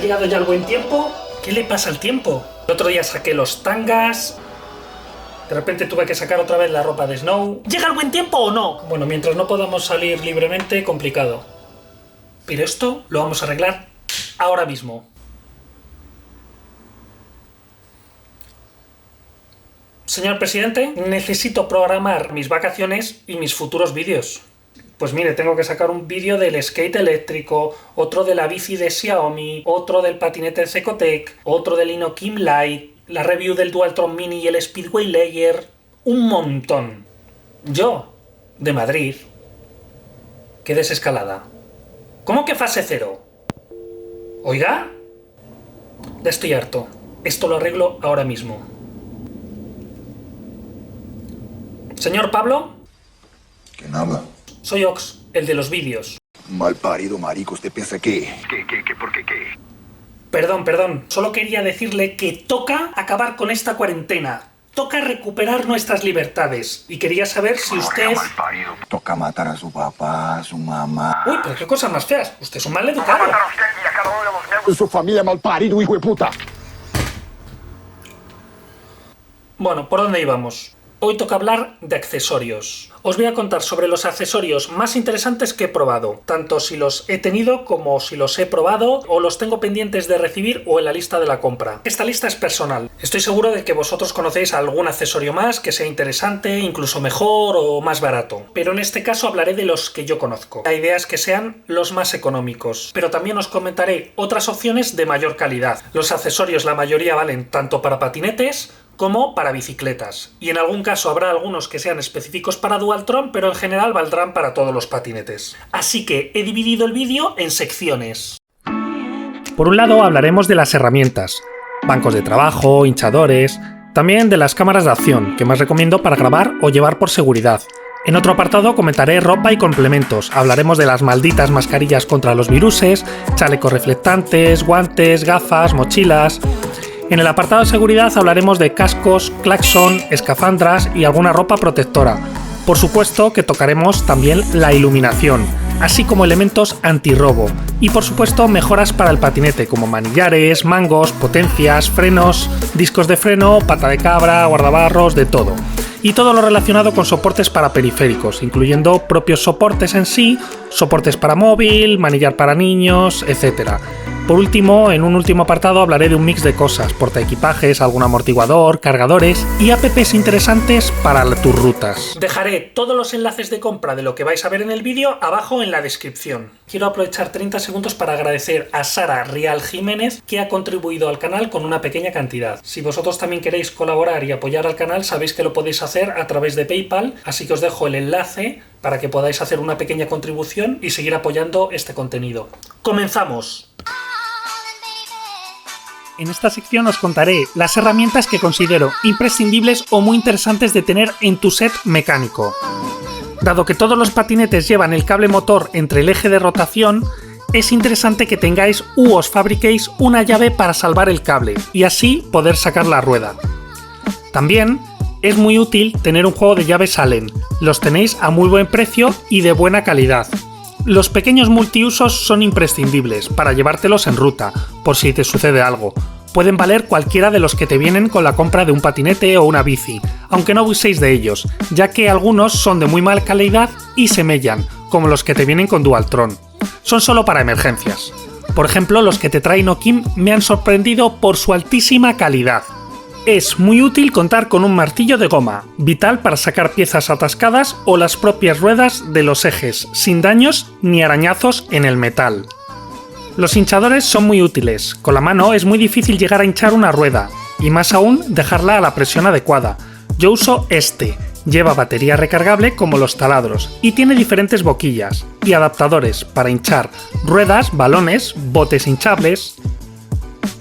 llegado ya el buen tiempo. ¿Qué le pasa al tiempo? El otro día saqué los tangas. De repente tuve que sacar otra vez la ropa de Snow. ¿Llega el buen tiempo o no? Bueno, mientras no podamos salir libremente, complicado. Pero esto lo vamos a arreglar ahora mismo. Señor presidente, necesito programar mis vacaciones y mis futuros vídeos. Pues mire, tengo que sacar un vídeo del skate eléctrico, otro de la bici de Xiaomi, otro del patinete de Secotec, otro del Inokim Lite, la review del Dualtron Mini y el Speedway Layer, un montón. Yo, de Madrid, qué desescalada. ¿Cómo que fase 0? Oiga, ya estoy harto. Esto lo arreglo ahora mismo. Señor Pablo. ¿Quién habla? Soy Ox, el de los vídeos. Malparido marico, ¿usted piensa que...? ¿Por qué qué? Perdón. Solo quería decirle que toca acabar con esta cuarentena. Toca recuperar nuestras libertades. Y quería saber si usted... Malparido. Toca matar a su papá, a su mamá... Uy, pero qué cosas más feas. Usted es un mal educado. Toca matar a usted y a cada uno de los miembros de su familia, malparido, hijo de puta. Bueno, ¿por dónde íbamos? Hoy toca hablar de accesorios. Os voy a contar sobre los accesorios más interesantes que he probado, tanto si los he tenido como si los he probado o los tengo pendientes de recibir o en la lista de la compra. Esta lista es personal. Estoy seguro de que vosotros conocéis algún accesorio más que sea interesante, incluso mejor o más barato. Pero en este caso hablaré de los que yo conozco. La idea es que sean los más económicos, pero también os comentaré otras opciones de mayor calidad. Los accesorios, la mayoría valen tanto para patinetes como para bicicletas, y en algún caso habrá algunos que sean específicos para Dualtron, pero en general valdrán para todos los patinetes. Así que he dividido el vídeo en secciones. Por un lado hablaremos de las herramientas, bancos de trabajo, hinchadores, también de las cámaras de acción, que más recomiendo para grabar o llevar por seguridad. En otro apartado comentaré ropa y complementos, hablaremos de las malditas mascarillas contra los viruses, chalecos reflectantes, guantes, gafas, mochilas... En el apartado de seguridad hablaremos de cascos, claxon, escafandras y alguna ropa protectora. Por supuesto que tocaremos también la iluminación, así como elementos antirrobo. Y por supuesto mejoras para el patinete como manillares, mangos, potencias, frenos, discos de freno, pata de cabra, guardabarros, de todo. Y todo lo relacionado con soportes para periféricos, incluyendo propios soportes en sí, soportes para móvil, manillar para niños, etc. Por último, en un último apartado hablaré de un mix de cosas, portaequipajes, algún amortiguador, cargadores y apps interesantes para tus rutas. Dejaré todos los enlaces de compra de lo que vais a ver en el vídeo abajo en la descripción. Quiero aprovechar 30 segundos para agradecer a Sara Rial Jiménez, que ha contribuido al canal con una pequeña cantidad. Si vosotros también queréis colaborar y apoyar al canal, sabéis que lo podéis hacer a través de PayPal, así que os dejo el enlace para que podáis hacer una pequeña contribución y seguir apoyando este contenido. ¡Comenzamos! En esta sección os contaré las herramientas que considero imprescindibles o muy interesantes de tener en tu set mecánico. Dado que todos los patinetes llevan el cable motor entre el eje de rotación, es interesante que tengáis u os fabriquéis una llave para salvar el cable y así poder sacar la rueda. También es muy útil tener un juego de llaves Allen, los tenéis a muy buen precio y de buena calidad. Los pequeños multiusos son imprescindibles para llevártelos en ruta, por si te sucede algo. Pueden valer cualquiera de los que te vienen con la compra de un patinete o una bici, aunque no abuséis de ellos, ya que algunos son de muy mala calidad y se mellan, como los que te vienen con Dualtron. Son solo para emergencias. Por ejemplo, los que te trae Inokim me han sorprendido por su altísima calidad. Es muy útil contar con un martillo de goma, vital para sacar piezas atascadas o las propias ruedas de los ejes, sin daños ni arañazos en el metal. Los hinchadores son muy útiles, con la mano es muy difícil llegar a hinchar una rueda, y más aún dejarla a la presión adecuada. Yo uso este, lleva batería recargable como los taladros, y tiene diferentes boquillas y adaptadores para hinchar ruedas, balones, botes hinchables.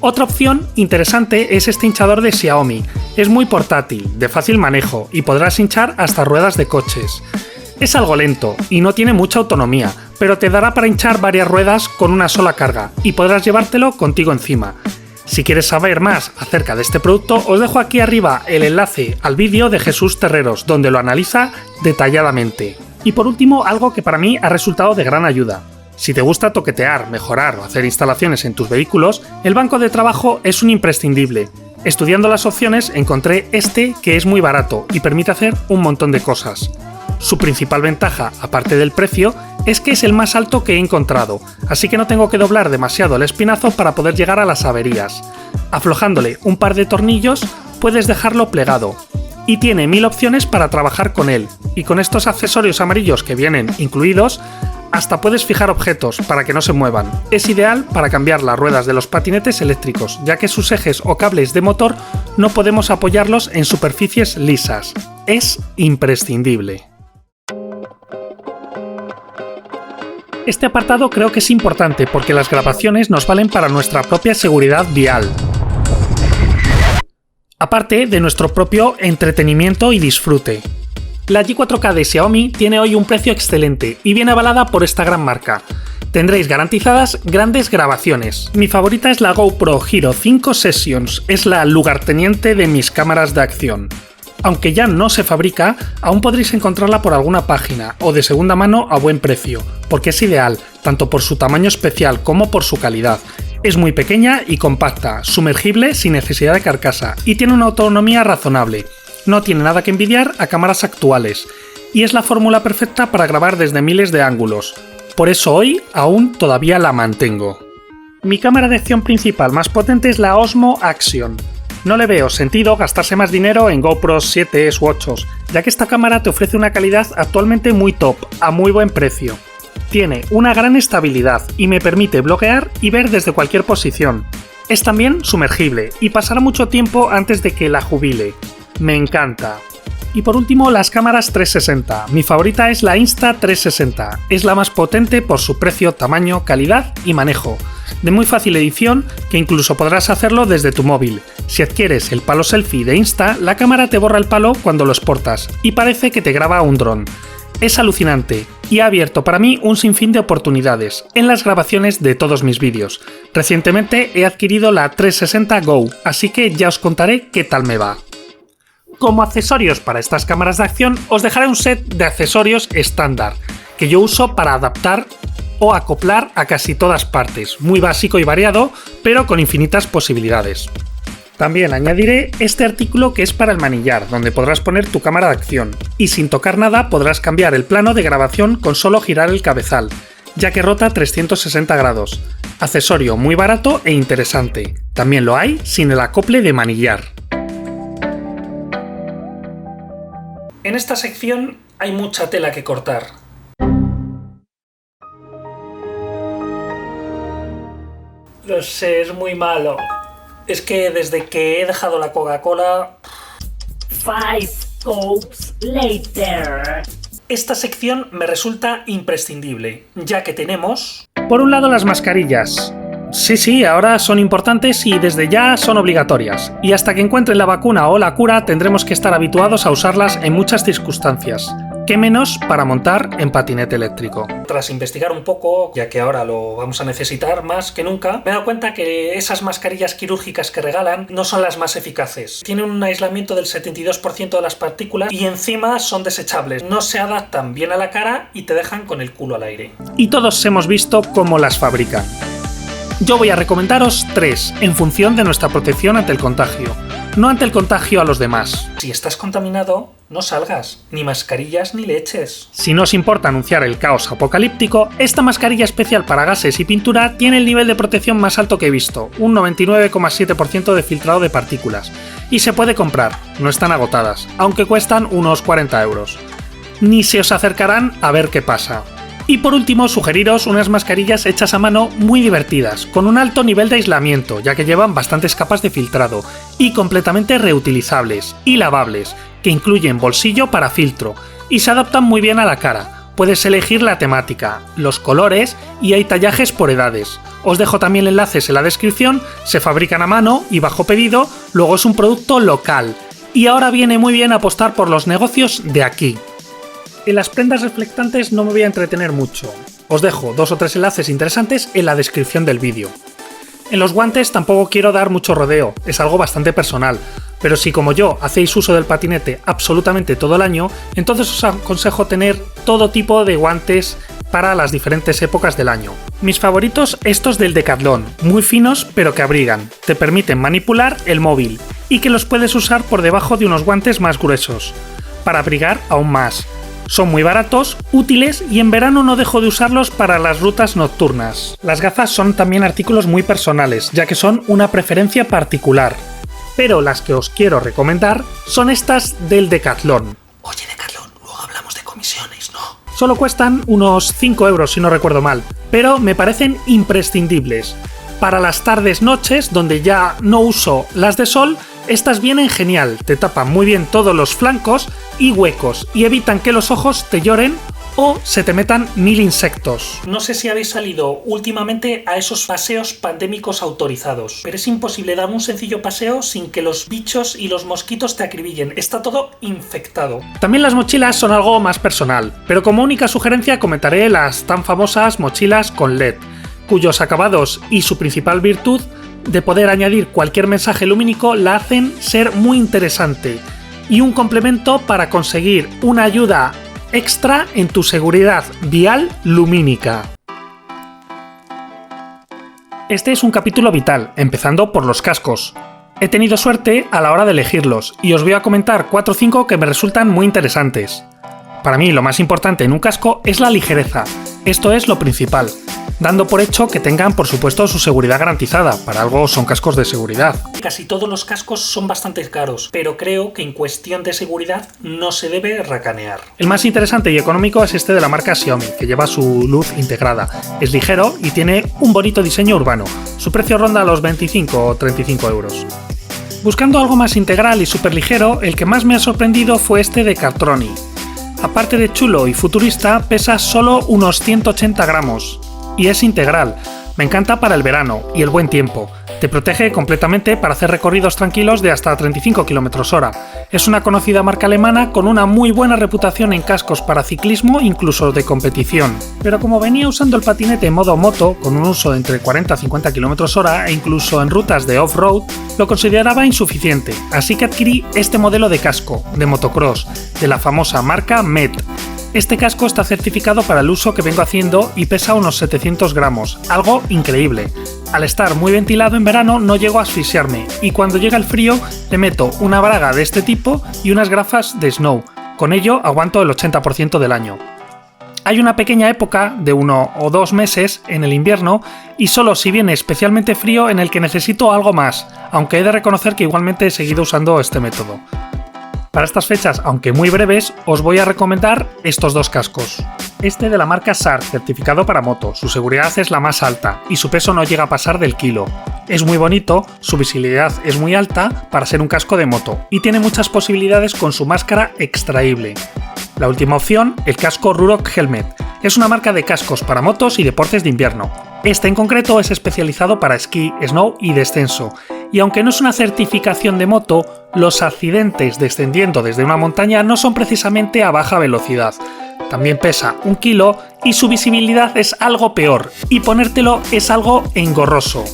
Otra opción interesante es este hinchador de Xiaomi. Es muy portátil, de fácil manejo y podrás hinchar hasta ruedas de coches. Es algo lento y no tiene mucha autonomía, pero te dará para hinchar varias ruedas con una sola carga y podrás llevártelo contigo encima. Si quieres saber más acerca de este producto, os dejo aquí arriba el enlace al vídeo de Jesús Terreros, donde lo analiza detalladamente. Y por último, algo que para mí ha resultado de gran ayuda. Si te gusta toquetear, mejorar o hacer instalaciones en tus vehículos, el banco de trabajo es un imprescindible. Estudiando las opciones encontré este que es muy barato y permite hacer un montón de cosas. Su principal ventaja, aparte del precio, es que es el más alto que he encontrado, así que no tengo que doblar demasiado el espinazo para poder llegar a las averías. Aflojándole un par de tornillos, puedes dejarlo plegado. Y tiene 1000 opciones para trabajar con él, y con estos accesorios amarillos que vienen incluidos, hasta puedes fijar objetos para que no se muevan. Es ideal para cambiar las ruedas de los patinetes eléctricos, ya que sus ejes o cables de motor no podemos apoyarlos en superficies lisas. Es imprescindible. Este apartado creo que es importante porque las grabaciones nos valen para nuestra propia seguridad vial, aparte de nuestro propio entretenimiento y disfrute. La G4K de Xiaomi tiene hoy un precio excelente y viene avalada por esta gran marca. Tendréis garantizadas grandes grabaciones. Mi favorita es la GoPro Hero 5 Sessions, es la lugarteniente de mis cámaras de acción. Aunque ya no se fabrica, aún podréis encontrarla por alguna página o de segunda mano a buen precio, porque es ideal, tanto por su tamaño especial como por su calidad. Es muy pequeña y compacta, sumergible sin necesidad de carcasa y tiene una autonomía razonable. No tiene nada que envidiar a cámaras actuales y es la fórmula perfecta para grabar desde miles de ángulos. Por eso hoy aún todavía la mantengo. Mi cámara de acción principal más potente es la Osmo Action. No le veo sentido gastarse más dinero en GoPros 7 u 8, ya que esta cámara te ofrece una calidad actualmente muy top, a muy buen precio. Tiene una gran estabilidad y me permite bloguear y ver desde cualquier posición. Es también sumergible y pasará mucho tiempo antes de que la jubile. Me encanta. Y por último, las cámaras 360. Mi favorita es la Insta360. Es la más potente por su precio, tamaño, calidad y manejo. De muy fácil edición, que incluso podrás hacerlo desde tu móvil. Si adquieres el palo selfie de Insta, la cámara te borra el palo cuando lo exportas y parece que te graba un dron. Es alucinante y ha abierto para mí un sinfín de oportunidades en las grabaciones de todos mis vídeos. Recientemente he adquirido la 360 Go, así que ya os contaré qué tal me va. Como accesorios para estas cámaras de acción os dejaré un set de accesorios estándar que yo uso para adaptar o acoplar a casi todas partes, muy básico y variado, pero con infinitas posibilidades. También añadiré este artículo que es para el manillar, donde podrás poner tu cámara de acción, y sin tocar nada podrás cambiar el plano de grabación con solo girar el cabezal, ya que rota 360 grados. Accesorio muy barato e interesante. También lo hay sin el acople de manillar. En esta sección hay mucha tela que cortar. Lo sé, es muy malo. Es que desde que he dejado la Coca-Cola... 5 scopes later. Esta sección me resulta imprescindible, ya que tenemos... Por un lado las mascarillas. Sí, ahora son importantes y desde ya son obligatorias. Y hasta que encuentren la vacuna o la cura tendremos que estar habituados a usarlas en muchas circunstancias. ¿Qué menos para montar en patinete eléctrico? Tras investigar un poco, ya que ahora lo vamos a necesitar más que nunca, me he dado cuenta que esas mascarillas quirúrgicas que regalan no son las más eficaces. Tienen un aislamiento del 72% de las partículas y encima son desechables. No se adaptan bien a la cara y te dejan con el culo al aire. Y todos hemos visto cómo las fabrican. Yo voy a recomendaros 3 en función de nuestra protección ante el contagio, no ante el contagio a los demás. Si estás contaminado, no salgas, ni mascarillas ni leches. Si no os importa anunciar el caos apocalíptico, esta mascarilla especial para gases y pintura tiene el nivel de protección más alto que he visto, un 99,7% de filtrado de partículas, y se puede comprar, no están agotadas, aunque cuestan unos 40 euros. Ni se os acercarán a ver qué pasa. Y por último, sugeriros unas mascarillas hechas a mano muy divertidas, con un alto nivel de aislamiento, ya que llevan bastantes capas de filtrado, y completamente reutilizables y lavables, que incluyen bolsillo para filtro, y se adaptan muy bien a la cara. Puedes elegir la temática, los colores y hay tallajes por edades. Os dejo también enlaces en la descripción, se fabrican a mano y bajo pedido, luego es un producto local. Y ahora viene muy bien apostar por los negocios de aquí. En las prendas reflectantes no me voy a entretener mucho. Os dejo 2 o 3 enlaces interesantes en la descripción del vídeo. En los guantes tampoco quiero dar mucho rodeo, es algo bastante personal, pero si como yo hacéis uso del patinete absolutamente todo el año, entonces os aconsejo tener todo tipo de guantes para las diferentes épocas del año. Mis favoritos estos del Decathlon, muy finos pero que abrigan, te permiten manipular el móvil y que los puedes usar por debajo de unos guantes más gruesos, para abrigar aún más. Son muy baratos, útiles y en verano no dejo de usarlos para las rutas nocturnas. Las gafas son también artículos muy personales, ya que son una preferencia particular. Pero las que os quiero recomendar son estas del Decathlon. Oye, Decathlon, luego hablamos de comisiones, ¿no? Solo cuestan unos 5 euros si no recuerdo mal, pero me parecen imprescindibles. Para las tardes-noches, donde ya no uso las de sol, estas vienen genial, te tapan muy bien todos los flancos y huecos y evitan que los ojos te lloren o se te metan 1000 insectos. No sé si habéis salido últimamente a esos paseos pandémicos autorizados, pero es imposible dar un sencillo paseo sin que los bichos y los mosquitos te acribillen, está todo infectado. También las mochilas son algo más personal, pero como única sugerencia comentaré las tan famosas mochilas con LED, cuyos acabados y su principal virtud de poder añadir cualquier mensaje lumínico la hacen ser muy interesante y un complemento para conseguir una ayuda extra en tu seguridad vial lumínica. Este es un capítulo vital, empezando por los cascos. He tenido suerte a la hora de elegirlos y os voy a comentar 4 o 5 que me resultan muy interesantes. Para mí lo más importante en un casco es la ligereza, esto es lo principal, dando por hecho que tengan por supuesto su seguridad garantizada, para algo son cascos de seguridad. Casi todos los cascos son bastante caros, pero creo que en cuestión de seguridad no se debe racanear. El más interesante y económico es este de la marca Xiaomi, que lleva su luz integrada, es ligero y tiene un bonito diseño urbano, su precio ronda los 25 o 35 euros. Buscando algo más integral y súper ligero, el que más me ha sorprendido fue este de Cartroni. Aparte de chulo y futurista, pesa solo unos 180 gramos. Y es integral, me encanta para el verano y el buen tiempo, te protege completamente para hacer recorridos tranquilos de hasta 35 km/h, es una conocida marca alemana con una muy buena reputación en cascos para ciclismo incluso de competición, pero como venía usando el patinete en modo moto, con un uso de entre 40 y 50 km/h e incluso en rutas de off-road, lo consideraba insuficiente, así que adquirí este modelo de casco, de motocross, de la famosa marca Met. Este casco está certificado para el uso que vengo haciendo y pesa unos 700 gramos, algo increíble. Al estar muy ventilado en verano no llego a asfixiarme y cuando llega el frío le meto una braga de este tipo y unas gafas de snow, con ello aguanto el 80% del año. Hay una pequeña época de 1 o 2 meses en el invierno y solo si viene especialmente frío en el que necesito algo más, aunque he de reconocer que igualmente he seguido usando este método. Para estas fechas, aunque muy breves, os voy a recomendar estos 2 cascos. Este de la marca SAR, certificado para moto, su seguridad es la más alta y su peso no llega a pasar del kilo. Es muy bonito, su visibilidad es muy alta para ser un casco de moto y tiene muchas posibilidades con su máscara extraíble. La última opción, el casco Ruroc Helmet. Es una marca de cascos para motos y deportes de invierno. Este en concreto es especializado para esquí, snow y descenso. Y aunque no es una certificación de moto, los accidentes descendiendo desde una montaña no son precisamente a baja velocidad. También pesa 1 kilo y su visibilidad es algo peor, y ponértelo es algo engorroso.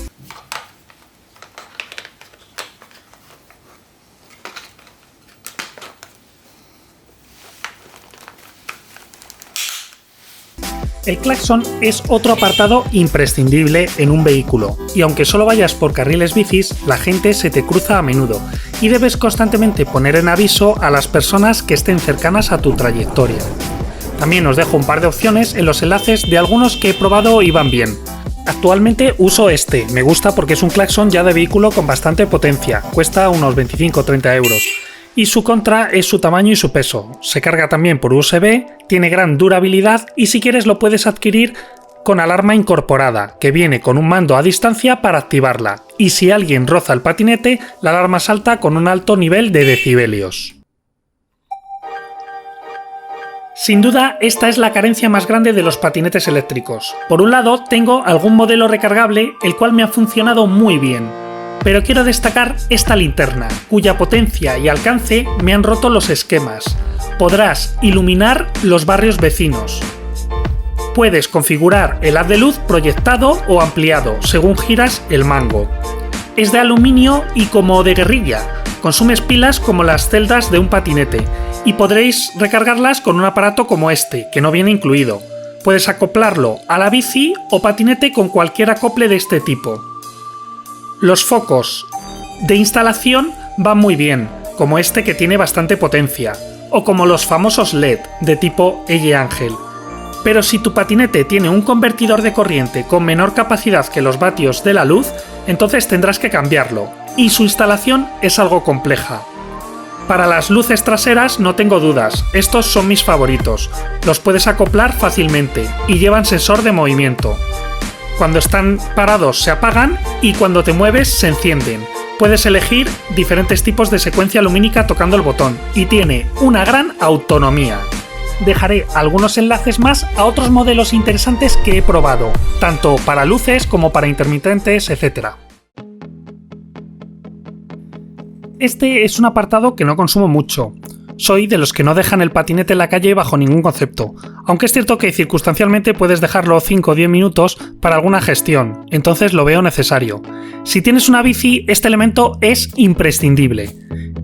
El claxon es otro apartado imprescindible en un vehículo, y aunque solo vayas por carriles bicis, la gente se te cruza a menudo, y debes constantemente poner en aviso a las personas que estén cercanas a tu trayectoria. También os dejo un par de opciones en los enlaces de algunos que he probado y van bien. Actualmente uso este, me gusta porque es un claxon ya de vehículo con bastante potencia, cuesta unos 25 o 30 euros. Y su contra es su tamaño y su peso. Se carga también por USB, tiene gran durabilidad y si quieres lo puedes adquirir con alarma incorporada, que viene con un mando a distancia para activarla. Y si alguien roza el patinete, la alarma salta con un alto nivel de decibelios. Sin duda, esta es la carencia más grande de los patinetes eléctricos. Por un lado, tengo algún modelo recargable, el cual me ha funcionado muy bien. Pero quiero destacar esta linterna, cuya potencia y alcance me han roto los esquemas. Podrás iluminar los barrios vecinos. Puedes configurar el haz de luz proyectado o ampliado, según giras el mango. Es de aluminio y como de guerrilla. Consumes pilas como las celdas de un patinete y podréis recargarlas con un aparato como este, que no viene incluido. Puedes acoplarlo a la bici o patinete con cualquier acople de este tipo. Los focos de instalación van muy bien, como este que tiene bastante potencia, o como los famosos LED de tipo L-Ángel. Pero si tu patinete tiene un convertidor de corriente con menor capacidad que los vatios de la luz, entonces tendrás que cambiarlo, y su instalación es algo compleja. Para las luces traseras no tengo dudas, estos son mis favoritos, los puedes acoplar fácilmente y llevan sensor de movimiento. Cuando están parados se apagan y cuando te mueves se encienden. Puedes elegir diferentes tipos de secuencia lumínica tocando el botón y tiene una gran autonomía. Dejaré algunos enlaces más a otros modelos interesantes que he probado, tanto para luces como para intermitentes, etc. Este es un apartado que no consumo mucho. Soy de los que no dejan el patinete en la calle bajo ningún concepto, aunque es cierto que circunstancialmente puedes dejarlo 5 o 10 minutos para alguna gestión, entonces lo veo necesario. Si tienes una bici, este elemento es imprescindible.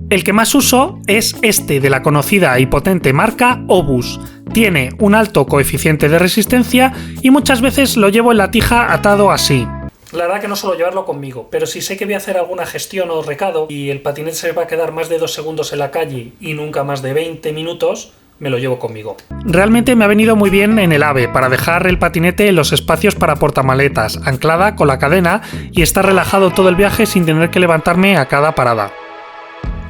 El que más uso es este de la conocida y potente marca Obus. Tiene un alto coeficiente de resistencia y muchas veces lo llevo en la tija atado así. La verdad que no suelo llevarlo conmigo, pero si sé que voy a hacer alguna gestión o recado y el patinete se va a quedar más de 2 segundos en la calle y nunca más de 20 minutos, me lo llevo conmigo. Realmente me ha venido muy bien en el AVE para dejar el patinete en los espacios para portamaletas, anclada con la cadena y estar relajado todo el viaje sin tener que levantarme a cada parada.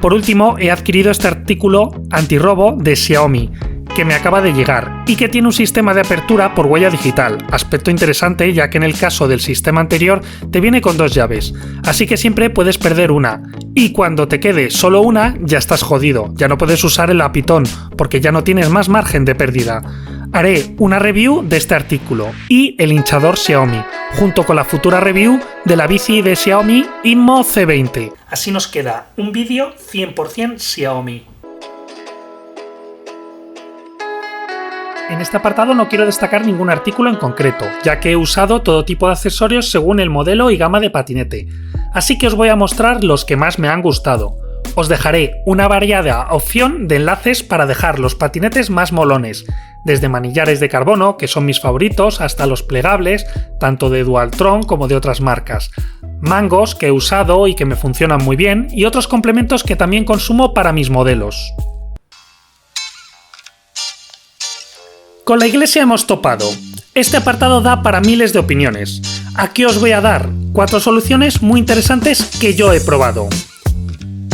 Por último, he adquirido este artículo antirrobo de Xiaomi, que me acaba de llegar y que tiene un sistema de apertura por huella digital, aspecto interesante ya que en el caso del sistema anterior te viene con 2 llaves, así que siempre puedes perder una, y cuando te quede solo una ya estás jodido, ya no puedes usar el apitón porque ya no tienes más margen de pérdida. Haré una review de este artículo y el hinchador Xiaomi, junto con la futura review de la bici de Xiaomi Inmo C20. Así nos queda un vídeo 100% Xiaomi. En este apartado no quiero destacar ningún artículo en concreto, ya que he usado todo tipo de accesorios según el modelo y gama de patinete, así que os voy a mostrar los que más me han gustado. Os dejaré una variada opción de enlaces para dejar los patinetes más molones, desde manillares de carbono, que son mis favoritos, hasta los plegables, tanto de Dualtron como de otras marcas, mangos que he usado y que me funcionan muy bien, y otros complementos que también consumo para mis modelos. Con la iglesia hemos topado. Este apartado da para miles de opiniones. Aquí os voy a dar 4 soluciones muy interesantes que yo he probado.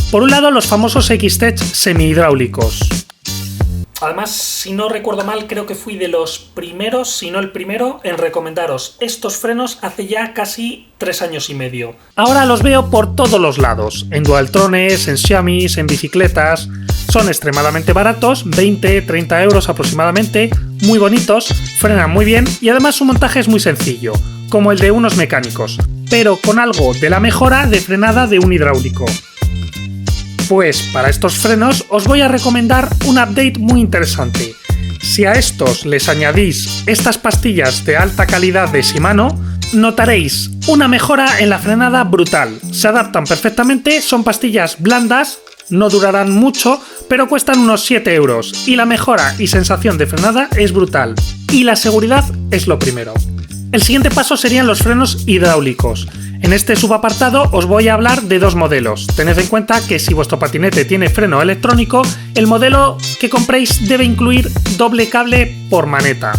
Por un lado, los famosos X-Tech semi-hidráulicos. Además, si no recuerdo mal, creo que fui de los primeros, si no el primero, en recomendaros estos frenos hace ya casi 3 años y medio. Ahora los veo por todos los lados, en Dualtrones, en Xiaomis, en bicicletas. Son extremadamente baratos, 20-30 euros aproximadamente, muy bonitos, frenan muy bien y además su montaje es muy sencillo, como el de unos mecánicos, pero con algo de la mejora de frenada de un hidráulico. Pues para estos frenos os voy a recomendar un update muy interesante. Si a estos les añadís estas pastillas de alta calidad de Shimano, notaréis una mejora en la frenada brutal. Se adaptan perfectamente, son pastillas blandas, no durarán mucho, pero cuestan unos 7 euros y la mejora y sensación de frenada es brutal. Y la seguridad es lo primero. El siguiente paso serían los frenos hidráulicos. En este subapartado os voy a hablar de 2 modelos. Tened en cuenta que si vuestro patinete tiene freno electrónico, el modelo que compréis debe incluir doble cable por maneta.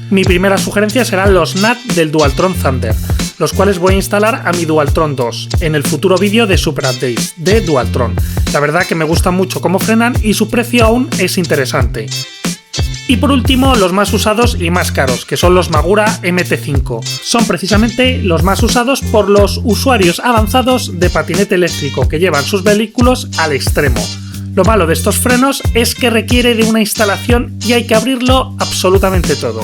Mi primera sugerencia serán los NAT del Dualtron Thunder, los cuales voy a instalar a mi Dualtron 2 en el futuro vídeo de Super Updates de Dualtron. La verdad que me gusta mucho cómo frenan y su precio aún es interesante. Y por último, los más usados y más caros, que son los Magura MT5. Son precisamente los más usados por los usuarios avanzados de patinete eléctrico que llevan sus vehículos al extremo. Lo malo de estos frenos es que requiere de una instalación y hay que abrirlo absolutamente todo.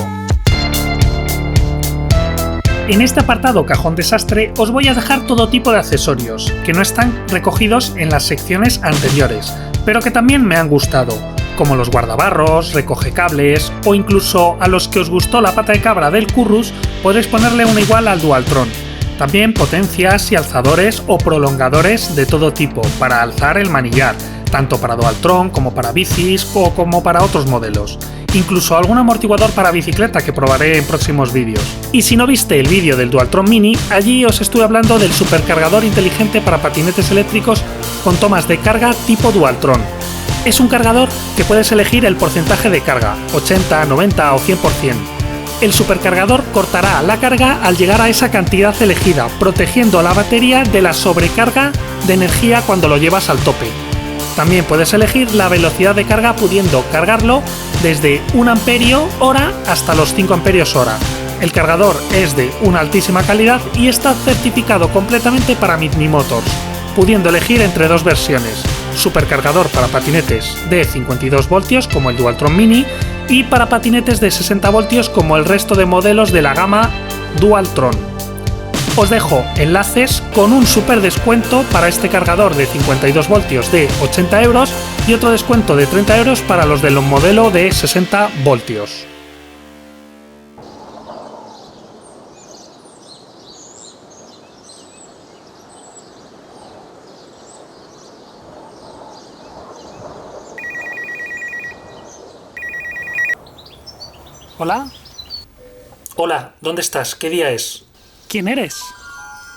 En este apartado Cajón Desastre os voy a dejar todo tipo de accesorios, que no están recogidos en las secciones anteriores, pero que también me han gustado, como los guardabarros, recogecables o incluso a los que os gustó la pata de cabra del Currus, podréis ponerle una igual al Dualtron. También potencias y alzadores o prolongadores de todo tipo para alzar el manillar, tanto para Dualtron como para bicis o como para otros modelos. incluso algún amortiguador para bicicleta que probaré en próximos vídeos. Y si no viste el vídeo del Dualtron Mini, allí os estuve hablando del supercargador inteligente para patinetes eléctricos con tomas de carga tipo Dualtron. Es un cargador que puedes elegir el porcentaje de carga, 80, 90 o 100%. El supercargador cortará la carga al llegar a esa cantidad elegida, protegiendo a la batería de la sobrecarga de energía cuando lo llevas al tope. También puedes elegir la velocidad de carga pudiendo cargarlo desde 1 amperio hora hasta los 5 amperios hora. El cargador es de una altísima calidad y está certificado completamente para Mini Motors, pudiendo elegir entre dos versiones: supercargador para patinetes de 52 voltios como el Dualtron Mini y para patinetes de 60 voltios como el resto de modelos de la gama Dualtron. Os dejo enlaces con un super descuento para este cargador de 52 voltios de 80 euros y otro descuento de 30 euros para los del modelo de 60 voltios. ¿Hola? Hola, ¿dónde estás? ¿Qué día es? ¿Quién eres?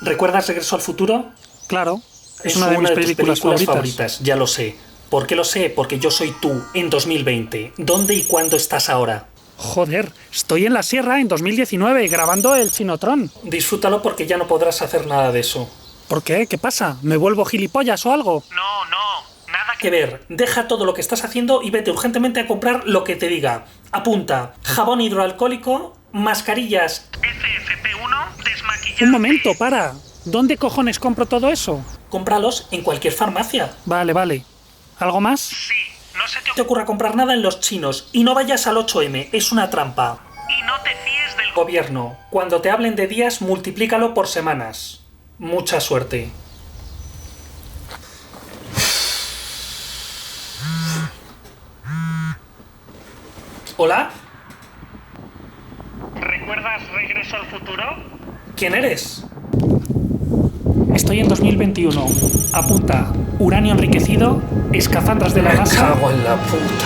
¿Recuerdas Regreso al Futuro? Claro, Es una de mis tus películas favoritas. Ya lo sé. ¿Por qué lo sé? Porque yo soy tú, en 2020. ¿Dónde y cuándo estás ahora? Joder, estoy en la sierra en 2019 grabando el Chinotron. Disfrútalo porque ya no podrás hacer nada de eso. ¿Por qué? ¿Qué pasa? ¿Me vuelvo gilipollas o algo? No, nada que ver. Deja todo lo que estás haciendo y vete urgentemente a comprar lo que te diga. Apunta: jabón hidroalcohólico, mascarillas FFP1, desmaquillante. Un momento, para. ¿Dónde cojones compro todo eso? Cómpralos en cualquier farmacia. Vale. ¿Algo más? Sí, no se te ocurra comprar nada en los chinos y no vayas al 8M, es una trampa. Y no te fíes del gobierno. Cuando te hablen de días, multiplícalo por semanas. Mucha suerte. ¿Hola? ¿Recuerdas Regreso al Futuro? ¿Quién eres? Estoy en 2021. Apunta: uranio enriquecido, escafandras de la NASA. Me cago en la puta.